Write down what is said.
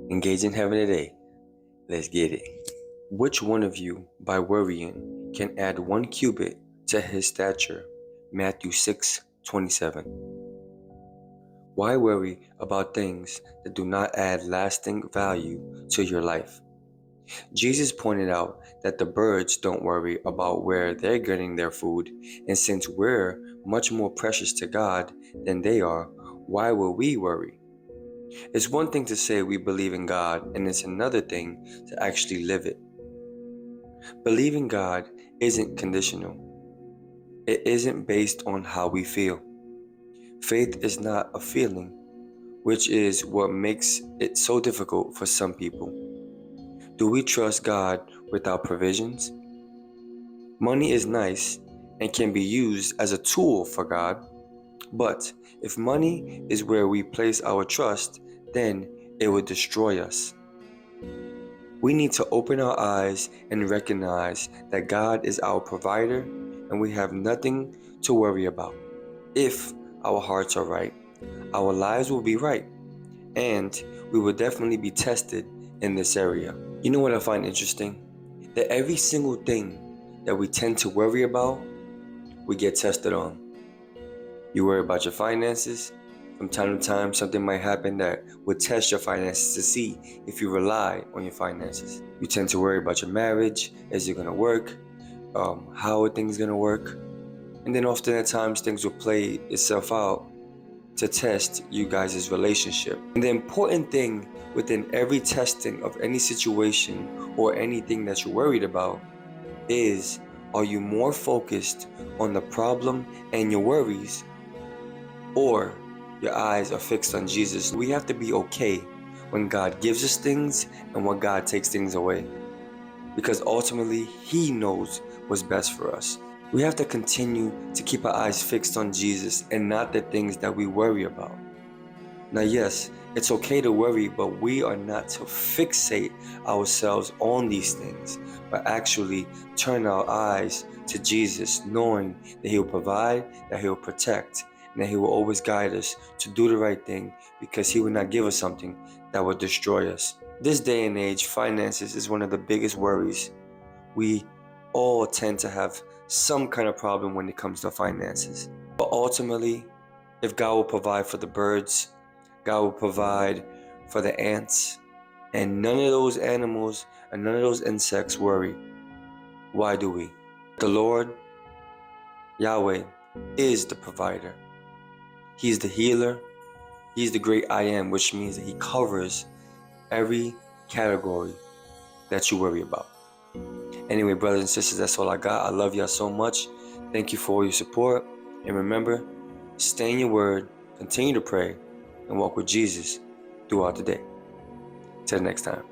Engage in heaven today. Let's get it. Which one of you, by worrying, can add 1 cubit to his stature? Matthew 6:27. Why worry about things that do not add lasting value to your life? Jesus pointed out that the birds don't worry about where they're getting their food, and since we're much more precious to God than they are, why will we worry? It's one thing to say we believe in God, and it's another thing to actually live it. Believing God isn't conditional. It isn't based on how we feel. Faith is not a feeling, which is what makes it so difficult for some people. Do we trust God with our provisions? Money is nice and can be used as a tool for God, but if money is where we place our trust, then it will destroy us. We need to open our eyes and recognize that God is our provider and we have nothing to worry about. If our hearts are right, our lives will be right, and we will definitely be tested in this area. You know what I find interesting? That every single thing that we tend to worry about, we get tested on. You worry about your finances. From time to time, something might happen that would test your finances to see if you rely on your finances. You tend to worry about your marriage. Is it going to work? How are things going to work? And then often at times, things will play itself out to test you guys' relationship. And the important thing within every testing of any situation or anything that you're worried about is, are you more focused on the problem and your worries, or your eyes are fixed on Jesus? We have to be okay when God gives us things and when God takes things away, because ultimately He knows what's best for us. We have to continue to keep our eyes fixed on Jesus and not the things that we worry about. Now, yes, it's okay to worry, but we are not to fixate ourselves on these things, but actually turn our eyes to Jesus, knowing that He will provide, that He will protect, and that He will always guide us to do the right thing, because He will not give us something that will destroy us. This day and age, finances is one of the biggest worries. We all tend to have some kind of problem when it comes to finances. But ultimately, if God will provide for the birds, God will provide for the ants, and none of those animals and none of those insects worry, why do we? The Lord, Yahweh, is the provider. He's the healer. He's the great I am, which means that He covers every category that you worry about. Anyway, brothers and sisters, that's all I got. I love y'all so much. Thank you for all your support. And remember, stay in your word, continue to pray, and walk with Jesus throughout the day. Till next time.